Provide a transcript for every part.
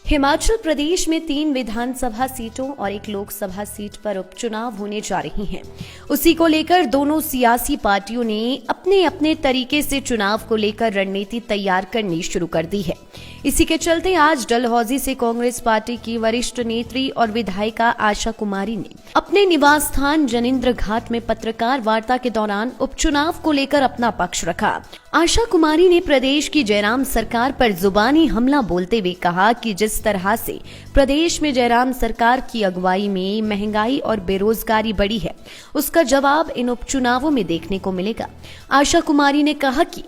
हिमाचल प्रदेश में 3 विधानसभा सीटों और 1 लोकसभा सीट पर उपचुनाव होने जा रही हैं। उसी को लेकर दोनों सियासी पार्टियों ने अपने अपने तरीके से चुनाव को लेकर रणनीति तैयार करनी शुरू कर दी है। इसी के चलते आज डलहौजी से कांग्रेस पार्टी की वरिष्ठ नेत्री और विधायिका आशा कुमारी ने अपने निवास स्थान जनिंद्र घाट में पत्रकार वार्ता के दौरान उपचुनाव को लेकर अपना पक्ष रखा। आशा कुमारी ने प्रदेश की जयराम सरकार पर जुबानी हमला बोलते हुए कहा कि जिस तरह से प्रदेश में जयराम सरकार की अगुवाई में महंगाई और बेरोजगारी बढ़ी है, उसका जवाब इन उपचुनावों में देखने को मिलेगा। आशा कुमारी ने कहा कि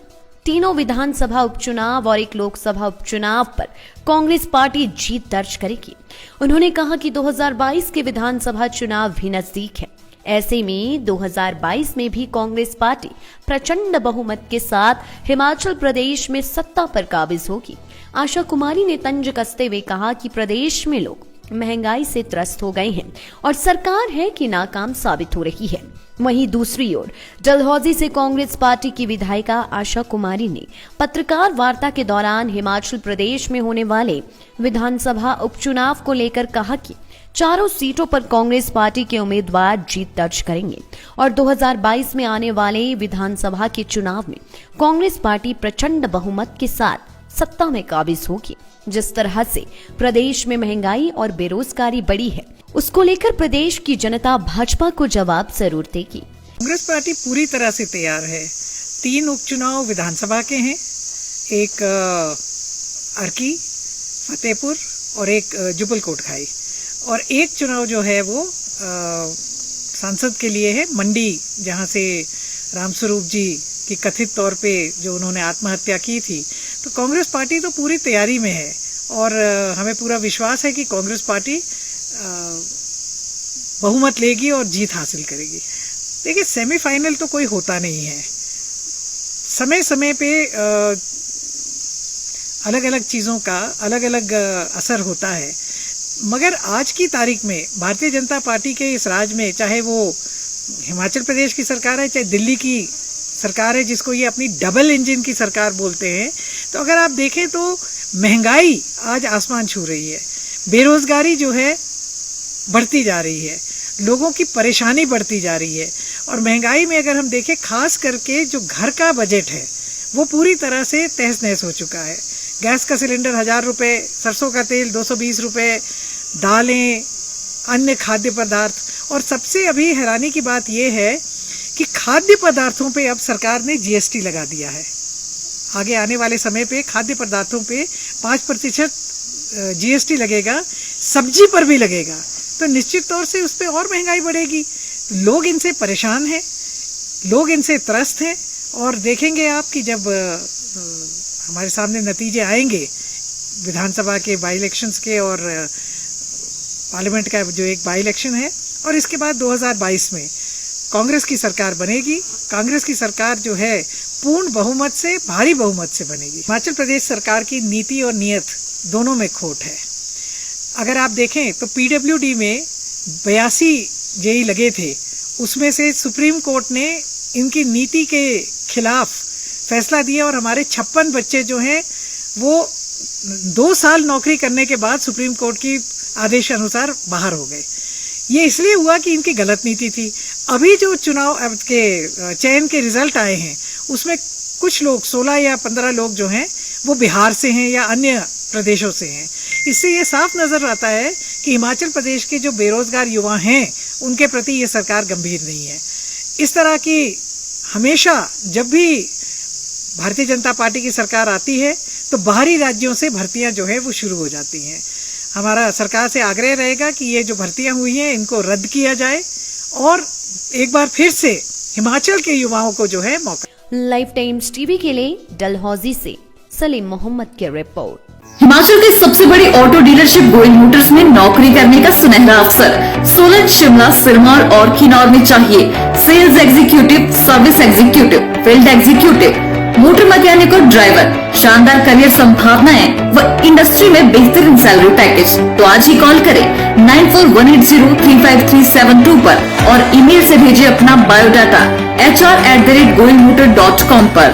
तीनों विधानसभा उपचुनाव और 1 लोकसभा उपचुनाव पर कांग्रेस पार्टी जीत दर्ज करेगी। उन्होंने कहा कि 2022 के विधानसभा चुनाव भी नजदीक है। ऐसे में 2022 में भी कांग्रेस पार्टी प्रचंड बहुमत के साथ हिमाचल प्रदेश में सत्ता पर काबिज होगी। आशा कुमारी ने तंज कसते हुए कहा कि प्रदेश में लोग महंगाई से त्रस्त हो गए हैं और सरकार है कि नाकाम साबित हो रही है। वहीं दूसरी ओर डलहौजी से कांग्रेस पार्टी की विधायिका आशा कुमारी ने पत्रकार वार्ता के दौरान हिमाचल प्रदेश में होने वाले विधानसभा उपचुनाव को लेकर कहा कि चारों सीटों पर कांग्रेस पार्टी के उम्मीदवार जीत दर्ज करेंगे और 2022 में आने वाले विधानसभा के चुनाव में कांग्रेस पार्टी प्रचंड बहुमत के साथ सत्ता में काबिज होगी। जिस तरह से प्रदेश में महंगाई और बेरोजगारी बढ़ी है, उसको लेकर प्रदेश की जनता भाजपा को जवाब जरूर देगी। कांग्रेस पार्टी पूरी तरह से तैयार है। 3 उपचुनाव विधानसभा के हैं, एक अर्की, फतेहपुर और एक जुब्बल कोटखाई, और एक चुनाव जो है वो सांसद के लिए है मंडी, जहां से रामस्वरूप जी की कथित तौर पे जो उन्होंने आत्महत्या की थी। तो कांग्रेस पार्टी तो पूरी तैयारी में है और हमें पूरा विश्वास है कि कांग्रेस पार्टी बहुमत लेगी और जीत हासिल करेगी। देखिए, सेमीफाइनल तो कोई होता नहीं है। समय समय पे अलग अलग चीज़ों का अलग अलग असर होता है, मगर आज की तारीख में भारतीय जनता पार्टी के इस राज में, चाहे वो हिमाचल प्रदेश की सरकार है, चाहे दिल्ली की सरकार है, जिसको ये अपनी डबल इंजन की सरकार बोलते हैं, तो अगर आप देखें तो महंगाई आज आसमान छू रही है, बेरोजगारी जो है बढ़ती जा रही है, लोगों की परेशानी बढ़ती जा रही है। और महंगाई में अगर हम देखें, खास करके जो घर का बजट है वो पूरी तरह से तहस नहस हो चुका है। गैस का सिलेंडर 1000 रुपये, सरसों का तेल 220 रुपये, दालें, अन्य खाद्य पदार्थ, और सबसे अभी हैरानी की बात यह है कि खाद्य पदार्थों पे अब सरकार ने जीएसटी लगा दिया है। आगे आने वाले समय पे खाद्य पदार्थों पे 5% जीएसटी लगेगा, सब्जी पर भी लगेगा, तो निश्चित तौर से उस पर और महंगाई बढ़ेगी। लोग इनसे परेशान हैं, लोग इनसे त्रस्त हैं, और देखेंगे आप कि जब हमारे सामने नतीजे आएंगे विधानसभा के बाई इलेक्शंस के और पार्लियामेंट का जो एक बाई इलेक्शन है, और इसके बाद 2022 में कांग्रेस की सरकार बनेगी। कांग्रेस की सरकार जो है पूर्ण बहुमत से, भारी बहुमत से बनेगी। हिमाचल प्रदेश सरकार की नीति और नीयत दोनों में खोट है। अगर आप देखें तो पीडब्ल्यूडी में 82 जेई लगे थे, उसमें से सुप्रीम कोर्ट ने इनकी नीति के खिलाफ फैसला दिया और हमारे 56 बच्चे जो हैं वो 2 साल नौकरी करने के बाद सुप्रीम कोर्ट की आदेश अनुसार बाहर हो गए। ये इसलिए हुआ कि इनकी गलत नीति थी। अभी जो चुनाव के चयन के रिजल्ट आए हैं, उसमें कुछ लोग 16 या 15 लोग जो हैं वो बिहार से हैं या अन्य प्रदेशों से हैं। इससे ये साफ नजर आता है कि हिमाचल प्रदेश के जो बेरोजगार युवा हैं उनके प्रति ये सरकार गंभीर नहीं है। इस तरह की हमेशा जब भी भारतीय जनता पार्टी की सरकार आती है तो बाहरी राज्यों से भर्तियां जो है वो शुरू हो जाती हैं। हमारा सरकार से आग्रह रहेगा कि ये जो भर्तियां हुई हैं इनको रद्द किया जाए और एक बार फिर से हिमाचल के युवाओं को जो है मौका। लाइफ टाइम्स टीवी के लिए डलहौजी से सलीम मोहम्मद की रिपोर्ट। हिमाचल की सबसे बड़ी ऑटो डीलरशिप गोयल मोटर्स में नौकरी करने का सुनहरा अवसर सोलन, शिमला, सिरमौर और किन्नौर में चाहिए sales executive, service executive, field executive, motor mechanic और ड्राइवर। शानदार करियर संभावनाएं व इंडस्ट्री में बेहतरीन सैलरी पैकेज। तो आज ही कॉल करें 9418035372 पर और ईमेल से भेजिए अपना बायोडाटा hr@goilmotor.com पर।